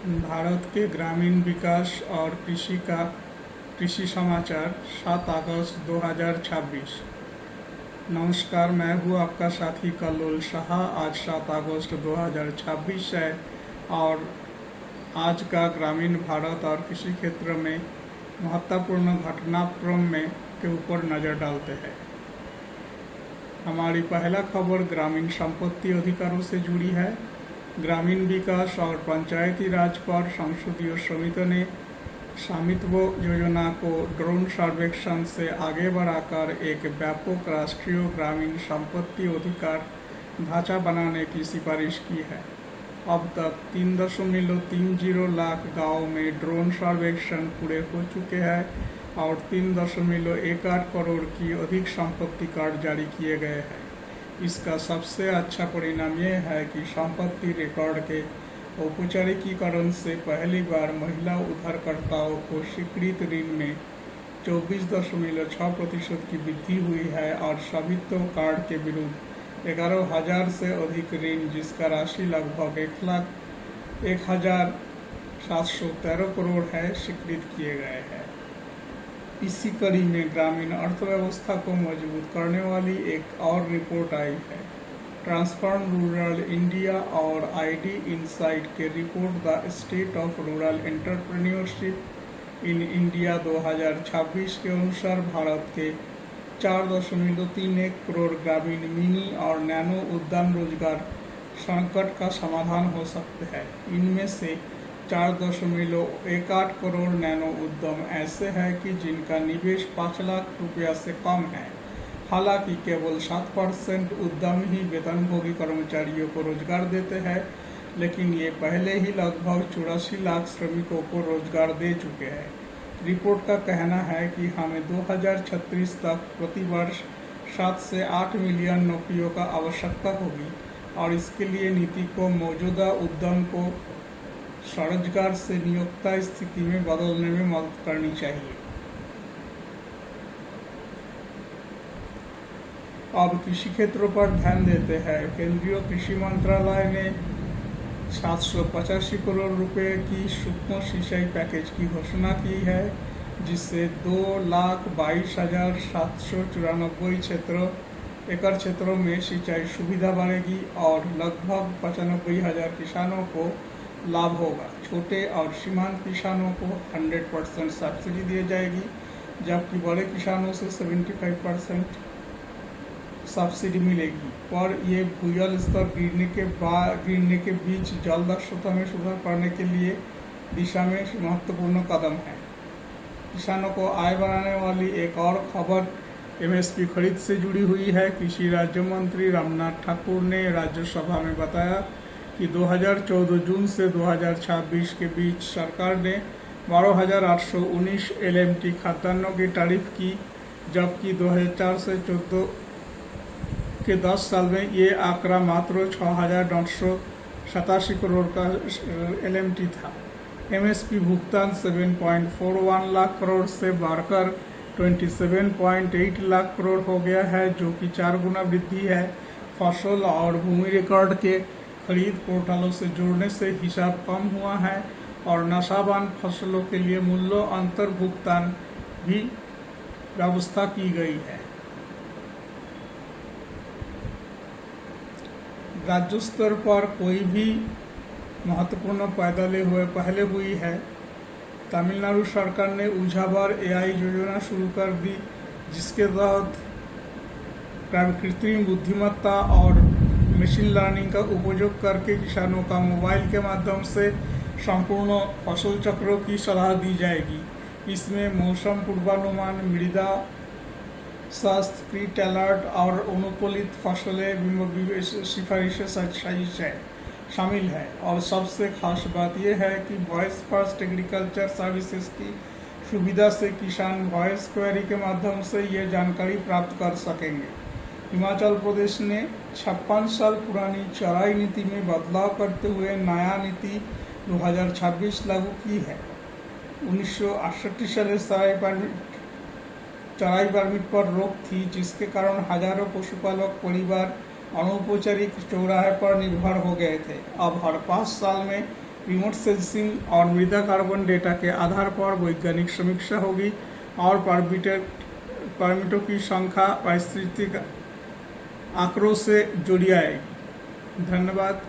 भारत के ग्रामीण विकास और कृषि समाचार 7 अगस्त 2026। नमस्कार, मैं हूँ आपका साथी कल्लोल शाह। आज 7 अगस्त 2026 है और आज का ग्रामीण भारत और कृषि क्षेत्र में महत्वपूर्ण घटनाक्रम में के ऊपर नज़र डालते हैं। हमारी पहला खबर ग्रामीण संपत्ति अधिकारों से जुड़ी है। ग्रामीण विकास और पंचायती राज पर संसदीय समिति ने स्वामित्व योजना को ड्रोन सर्वेक्षण से आगे बढ़ाकर एक व्यापक राष्ट्रीय ग्रामीण संपत्ति अधिकार ढांचा बनाने की सिफारिश की है। अब तक 3.30 लाख गाँव में ड्रोन सर्वेक्षण पूरे हो चुके हैं और 3.18 करोड़ की अधिक संपत्ति कार्ड जारी किए गए हैं। इसका सबसे अच्छा परिणाम यह है कि संपत्ति रिकॉर्ड के औपचारिकीकरण से पहली बार महिला उधारकर्ताओं को स्वीकृत ऋण में 24.6% की वृद्धि हुई है और स्वामित्व कार्ड के विरुद्ध 11,000 से अधिक ऋण, जिसका राशि लगभग 1,713 करोड़ है, स्वीकृत किए गए हैं। इसी कड़ी में ग्रामीण अर्थव्यवस्था को मजबूत करने वाली एक और रिपोर्ट आई है। ट्रांसफॉर्म रूरल इंडिया और आईडी इनसाइट के report the state of rural entrepreneurship in India 2026 के अनुसार भारत के 4.31 करोड़ ग्रामीण मिनी और नैनो उद्यम रोजगार संकट का समाधान हो सकते हैं। इनमें से 4.18 करोड़ नैनो उद्यम ऐसे हैं कि जिनका निवेश 5 लाख रुपया से कम है। हालांकि केवल 7% उद्यम ही वेतनभोगी कर्मचारियों को रोजगार देते हैं, लेकिन ये पहले ही लगभग 84 लाख श्रमिकों को रोजगार दे चुके हैं। रिपोर्ट का कहना है कि हमें 2036 तक प्रतिवर्ष 7 से 8 मिलियन नौकरियों का आवश्यकता होगी और इसके लिए नीति को मौजूदा उद्यम को स्वरोजगार से नियोक्ता स्थिति में बदलने में मदद करनी चाहिए। अब कृषि क्षेत्रों पर ध्यान देते हैं। केंद्रीय कृषि मंत्रालय ने 785 करोड़ रुपए की सूक्ष्म सिंचाई पैकेज की घोषणा की है, जिससे 2,22,794 एकड़ क्षेत्रों में सिंचाई सुविधा बढ़ेगी और लगभग 95,000 किसानों को लाभ होगा। छोटे और सीमांत किसानों को 100% सब्सिडी दी जाएगी, जबकि बड़े किसानों से 75% सब्सिडी मिलेगी। पर ये भूजल स्तर गिरने के बीच जल दक्षता में सुधार करने के लिए दिशा में महत्वपूर्ण कदम है। किसानों को आय बढ़ाने वाली एक और खबर एमएसपी खरीद से जुड़ी हुई है। कृषि राज्य मंत्री रामनाथ ठाकुर ने राज्यसभा में बताया कि 2014 जून से 2026 के बीच सरकार ने 12,819 LMT खाद्यान्नों की तारीफ की, जबकि 2004 से 2014 के 10 साल में ये आंकड़ा मात्र 6,987 करोड़ का LMT था। MSP भुगतान 7.41 लाख करोड़ से बढ़कर 27.8 लाख करोड़ हो गया है, जो कि 4 गुना वृद्धि है। फसल और भूमि रिकॉर्ड के खरीद पोर्टलों से जोड़ने से हिसाब कम हुआ है और नशाबान फसलों के लिए मूल्य अंतर भुगतान भी व्यवस्था की गई है। राज्य स्तर पर कोई भी महत्वपूर्ण पहले हुई है। तमिलनाडु सरकार ने उजावर AI योजना शुरू कर दी, जिसके तहत कृत्रिम बुद्धिमत्ता और मशीन लर्निंग का उपयोग करके किसानों का मोबाइल के माध्यम से संपूर्ण फसल चक्रों की सलाह दी जाएगी। इसमें मौसम पूर्वानुमान, मृदा स्वास्थ्य, कीट अलर्ट और अनुकूलित फसलें सिफारिशें शामिल है। और सबसे खास बात यह है कि वॉइस फर्स्ट एग्रीकल्चर सर्विसेज की सुविधा से किसान वॉइस क्वेरी के माध्यम से ये जानकारी प्राप्त कर सकेंगे। हिमाचल प्रदेश ने 56 साल पुरानी चराई नीति में बदलाव करते हुए नया नीति 2026 लागू की है। 1968 से चराई परमिट पर रोक थी, जिसके कारण हजारों पशुपालक परिवार अनौपचारिक चौराहे पर निर्भर हो गए थे। अब हर 5 साल में रिमोट सेंसिंग और मृदा कार्बन डेटा के आधार पर वैज्ञानिक समीक्षा होगी और परमिटों की संख्या पारिस्थितिक आंकड़ों से जुड़ी आएगी। धन्यवाद।